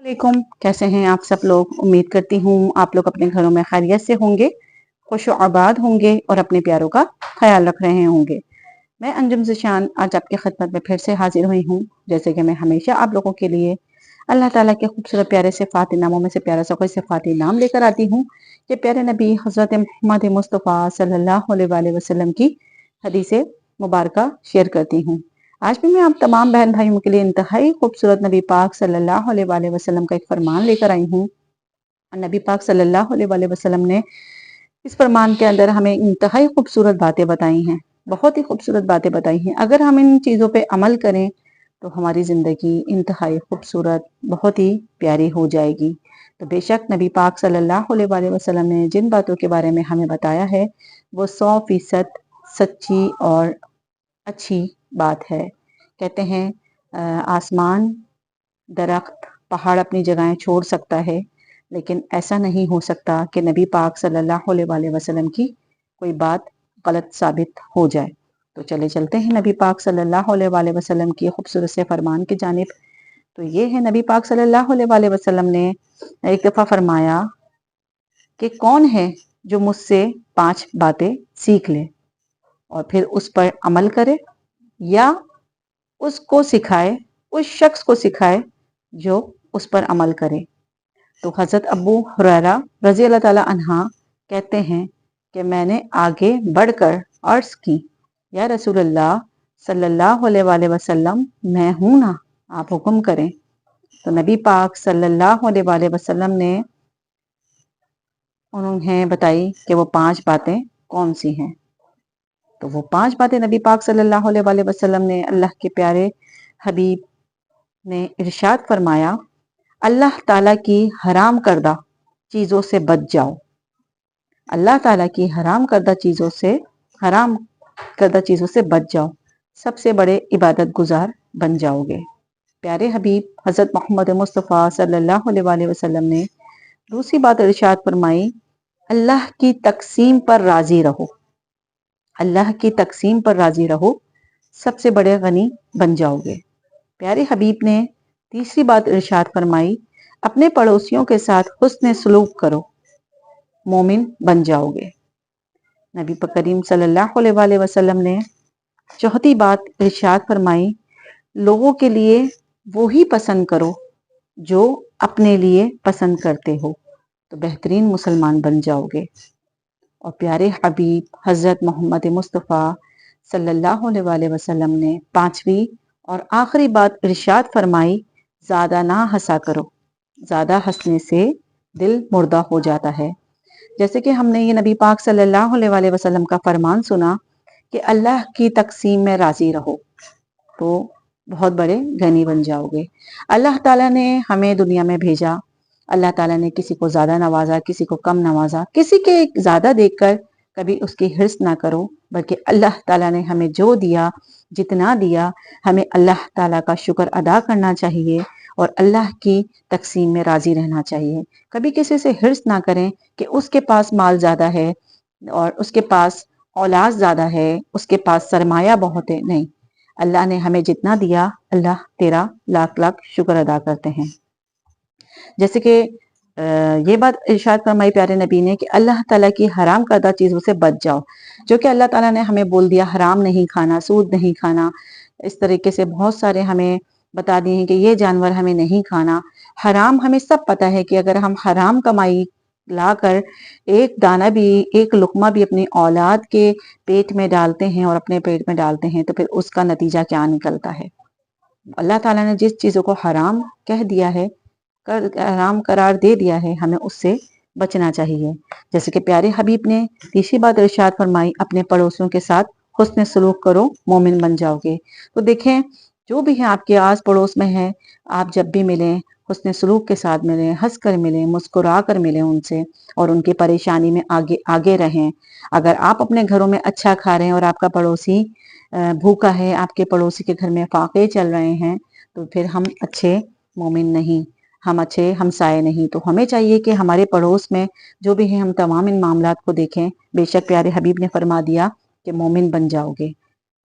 वालेकुम, कैसे हैं आप सब लोग। उम्मीद करती हूँ आप लोग अपने घरों में खैरियत से होंगे, खुश आबाद होंगे और अपने प्यारों का ख्याल रख रहे होंगे। मैं अंजुम ज़िशान आज आपकी खिदमत में फिर से हाजिर हुई हूँ। जैसे कि मैं हमेशा आप लोगों के लिए अल्लाह ताला के खूबसूरत प्यारे सिफ़ाती नामों में से प्यारा सा कोई सिफ़ाती नाम लेकर आती हूँ कि प्यारे नबी हज़रत मोहम्मद मुस्तफ़ा सल्लल्लाहु अलैहि वसल्लम की हदीस मुबारका शेयर करती हूँ। आज भी मैं आप तमाम बहन भाइयों के लिए इंतहाई खूबसूरत नबी पाक सल्लल्लाहु अलैहि वसल्लम का एक फरमान लेकर आई हूँ। नबी पाक सल्लल्लाहु अलैहि वसल्लम ने इस फरमान के अंदर हमें इंतहाई खूबसूरत बातें बताई हैं, बहुत ही खूबसूरत बातें बताई हैं। अगर हम इन चीज़ों पे अमल करें तो हमारी ज़िंदगी इंतहाई खूबसूरत, बहुत ही प्यारी हो जाएगी। तो बेशक नबी पाक सल्लल्लाहु अलैहि वसल्लम ने जिन बातों के बारे में हमें बताया है वो 100% सच्ची और अच्छी बात है। कहते हैं आसमान, दरख्त, पहाड़ अपनी जगहें छोड़ सकता है, लेकिन ऐसा नहीं हो सकता कि नबी पाक सल्लल्लाहु अलैहि वसल्लम की कोई बात गलत साबित हो जाए। तो चले चलते हैं नबी पाक सल्लल्लाहु अलैहि वसल्लम की खूबसूरत से फरमान की जानिब। तो ये है नबी पाक सल्लल्लाहु अलैहि वसल्लम ने एक दफ़ा फरमाया कि कौन है जो मुझसे 5 बातें सीख ले और फिर उस पर अमल करे या उसको सिखाए, उस शख्स को सिखाए जो उस पर अमल करे। तो हज़रत अबू हुरैरा रज़ी अल्लाह ताला अन्हा कहते हैं कि मैंने आगे बढ़कर अर्ज़ की, या रसूल अल्लाह सल्लल्लाहु अलैहि वसल्लम, मैं हूँ ना, आप हुक्म करें। तो नबी पाक सल्लल्लाहु अलैहि वसल्लम ने उन्हें बताई कि वो 5 बातें कौन सी हैं। तो वो 5 बातें नबी पाक सल्लल्लाहु अलैहि वसल्लम ने अल्लाह के प्यारे हबीब ने इरशाद फरमाया, अल्लाह ताला की हराम करदा चीज़ों से बच जाओ। अल्लाह ताला की हराम करदा चीज़ों से बच जाओ, सबसे बड़े इबादत गुजार बन जाओगे। प्यारे हबीब हज़रत मोहम्मद मुस्तफ़ा सल्लल्लाहु अलैहि वसल्लम ने दूसरी बात इरशाद फरमाई, अल्लाह की तक़सीम पर राज़ी रहो। अल्लाह की तक़सीम पर राज़ी रहो, सबसे बड़े गनी बन जाओगे। प्यारे हबीब ने तीसरी बात इरशाद फरमाई, अपने पड़ोसियों के साथ हुस्न सलूक करो, मोमिन बन जाओगे। नबी करीम सल्लल्लाहु अलैहि वसल्लम ने चौथी बात इरशाद फरमाई, लोगों के लिए वो ही पसंद करो जो अपने लिए पसंद करते हो, तो बेहतरीन मुसलमान बन जाओगे। और प्यारे हबीब हज़रत मोहम्मद मुस्तफ़ा सल्लल्लाहु अलैहि वसल्लम ने पांचवी और आखिरी बात इरशाद फरमाई, ज़्यादा ना हंसा करो, ज़्यादा हंसने से दिल मुर्दा हो जाता है। जैसे कि हमने ये नबी पाक सल्लल्लाहु अलैहि वसल्लम का फरमान सुना कि अल्लाह की तक़सीम में राज़ी रहो तो बहुत बड़े गनी बन जाओगे। अल्लाह ताला ने हमें दुनिया में भेजा, अल्लाह ताला ने किसी को ज़्यादा नवाजा, किसी को कम नवाजा, किसी के ज़्यादा देखकर कभी उसकी हिर्स ना करो, बल्कि अल्लाह ताला ने हमें जो दिया, जितना दिया, हमें अल्लाह ताला का शुक्र अदा करना चाहिए और अल्लाह की तक़सीम में राज़ी रहना चाहिए। कभी किसी से हिर्स ना करें कि उसके पास माल ज़्यादा है और उसके पास औलाद ज़्यादा है, उसके पास सरमाया बहुत है। नहीं, अल्लाह ने हमें जितना दिया, अल्लाह तेरा लाख लाख शुक्र अदा करते हैं। जैसे कि ये बात इरशाद फरमाई प्यारे नबी ने कि अल्लाह ताला की हराम करदा चीज़ों से बच जाओ, जो कि अल्लाह ताला ने हमें बोल दिया, हराम नहीं खाना, सूद नहीं खाना। इस तरीके से बहुत सारे हमें बता दिए हैं कि ये जानवर हमें नहीं खाना। हराम हमें सब पता है कि अगर हम हराम कमाई लाकर एक दाना भी, एक लुकमा भी अपनी औलाद के पेट में डालते हैं और अपने पेट में डालते हैं, तो फिर उसका नतीजा क्या निकलता है। अल्लाह ताला ने जिस चीज़ों को हराम कह दिया है, हराम करार दे दिया है, हमें उससे बचना चाहिए। जैसे कि प्यारे हबीब ने तीसरी बात इरशाद फरमाई, अपने पड़ोसियों के साथ हुस्न सलूक करो, मोमिन बन जाओगे। तो देखें, जो भी है आपके आस पड़ोस में है, आप जब भी मिलें हुस्न सलूक के साथ मिलें, हंस कर मिलें, मुस्कुरा कर मिलें उनसे और उनकी परेशानी में आगे आगे रहें। अगर आप अपने घरों में अच्छा खा रहे हैं और आपका पड़ोसी भूखा है, आपके पड़ोसी के घर में फाके चल रहे हैं, तो फिर हम अच्छे मोमिन नहीं, हम अच्छे हमसाए नहीं। तो हमें चाहिए कि हमारे पड़ोस में जो भी है, हम तमाम इन मामलात को देखें। बेशक प्यारे हबीब ने फरमा दिया कि मोमिन बन जाओगे,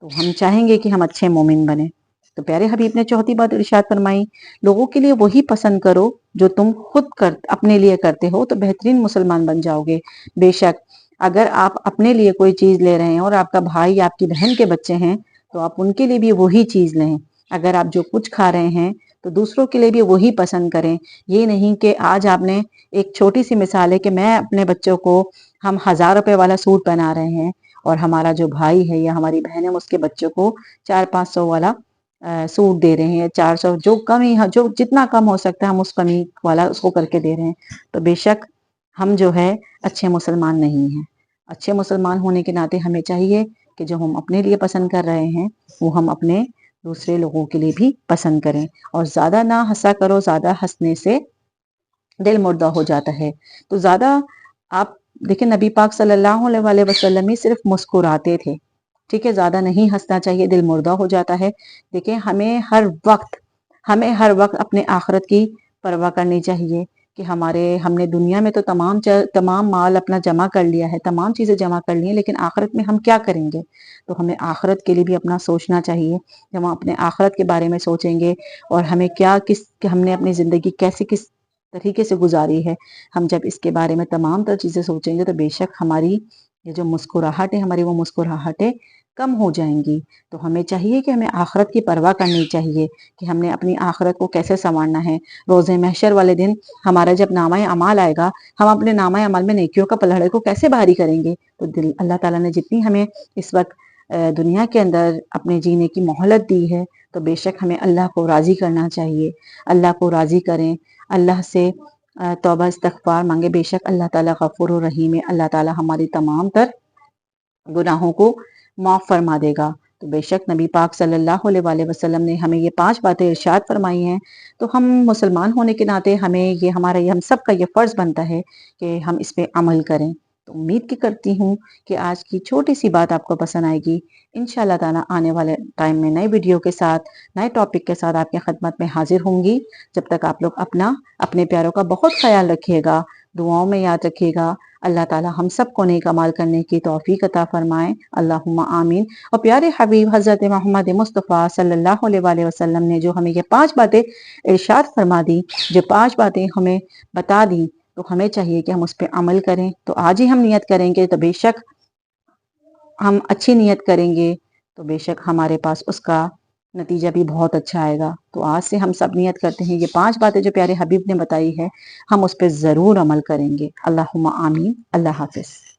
तो हम चाहेंगे कि हम अच्छे मोमिन बने। تو پیارے حبیب نے چوتھی بات ارشاد فرمائی، لوگوں کے لیے وہی پسند کرو جو تم خود اپنے لیے کرتے ہو تو بہترین مسلمان بن جاؤ گے۔ بے شک اگر آپ اپنے لیے کوئی چیز لے رہے ہیں اور آپ کا بھائی آپ کی بہن کے بچے ہیں تو آپ ان کے لیے بھی وہی چیز لیں۔ اگر آپ جو کچھ کھا رہے ہیں تو دوسروں کے لیے بھی وہی پسند کریں۔ یہ نہیں کہ آج آپ نے، ایک چھوٹی سی مثال ہے کہ میں اپنے بچوں کو، ہم 1000 روپے والا سوٹ پہنا رہے ہیں اور ہمارا جو بھائی ہے یا ہماری بہن ہے اس کے بچوں کو 400-500 والا سوٹ دے رہے ہیں، 400 جو کم ہی، جو جتنا کم ہو سکتا ہے ہم اس کمی والا اس کو کر کے دے رہے ہیں، تو بے شک ہم جو ہے اچھے مسلمان نہیں ہیں۔ اچھے مسلمان ہونے کے ناطے ہمیں چاہیے کہ جو ہم اپنے لیے پسند کر رہے ہیں وہ ہم اپنے دوسرے لوگوں کے لیے بھی پسند کریں، اور زیادہ نہ ہنسا کرو، زیادہ ہنسنے سے دل مردہ ہو جاتا ہے۔ تو زیادہ آپ دیکھیں نبی پاک صلی اللہ علیہ وسلم ہی صرف مسکراتے تھے، ٹھیک ہے، زیادہ نہیں ہنسنا چاہیے، دل مردہ ہو جاتا ہے۔ دیکھیں ہمیں ہر وقت اپنے آخرت کی پرواہ کرنی چاہیے کہ ہم نے دنیا میں تو تمام مال اپنا جمع کر لیا ہے، تمام چیزیں جمع کر لی ہیں، لیکن آخرت میں ہم کیا کریں گے؟ تو ہمیں آخرت کے لیے بھی اپنا سوچنا چاہیے۔ جب ہم اپنے آخرت کے بارے میں سوچیں گے اور ہمیں ہم نے اپنی زندگی کس طریقے سے گزاری ہے، ہم جب اس کے بارے میں تمام تر چیزیں سوچیں گے تو بے شک ہماری یہ جو مسکراہٹ ہے، ہماری وہ مسکراہٹیں کم ہو جائیں گی۔ تو ہمیں چاہیے کہ ہمیں آخرت کی پرواہ کرنی چاہیے کہ ہم نے اپنی آخرت کو کیسے سنوارنا ہے۔ روز محشر والے دن ہمارا جب نامہ اعمال آئے گا، ہم اپنے نامہ اعمال میں نیکیوں کا پلڑے کو کیسے بھاری کریں گے؟ تو اللہ تعالیٰ نے جتنی ہمیں اس وقت دنیا کے اندر اپنے جینے کی مہلت دی ہے تو بے شک ہمیں اللہ کو راضی کرنا چاہیے۔ اللہ کو راضی کریں، اللہ سے توبہ استغفار مانگے، بے شک اللہ تعالیٰ غفور و رحیم ہے، اللہ تعالیٰ ہماری تمام تر گناہوں کو معاف فرما دے گا۔ تو بے شک نبی پاک صلی اللہ علیہ وسلم نے ہمیں یہ 5 باتیں ارشاد فرمائی ہیں، تو ہم مسلمان ہونے کے ناطے ہم سب کا یہ فرض بنتا ہے کہ ہم اس پہ عمل کریں۔ تو امید کی کرتی ہوں کہ آج کی چھوٹی سی بات آپ کو پسند آئے گی۔ انشاءاللہ تعالیٰ آنے والے ٹائم میں نئے ویڈیو کے ساتھ، نئے ٹاپک کے ساتھ آپ کی خدمت میں حاضر ہوں گی۔ جب تک آپ لوگ اپنے پیاروں کا بہت خیال رکھیے گا، دعاؤں میں یاد رکھیے گا۔ اللہ تعالیٰ ہم سب کو نیک اعمال کرنے کی توفیق عطا فرمائے، اللہم آمین۔ اور پیارے حبیب حضرت محمد مصطفیٰ صلی اللہ علیہ وسلم نے جو ہمیں یہ 5 باتیں ارشاد فرما دی، جو 5 باتیں ہمیں بتا دی، تو ہمیں چاہیے کہ ہم اس پہ عمل کریں۔ تو آج ہی ہم نیت کریں گے تو بے شک ہم اچھی نیت کریں گے تو بے شک ہمارے پاس اس کا نتیجہ بھی بہت اچھا آئے گا۔ تو آج سے ہم سب نیت کرتے ہیں، یہ 5 باتیں جو پیارے حبیب نے بتائی ہے ہم اس پہ ضرور عمل کریں گے۔ اللہم آمین۔ اللہ حافظ۔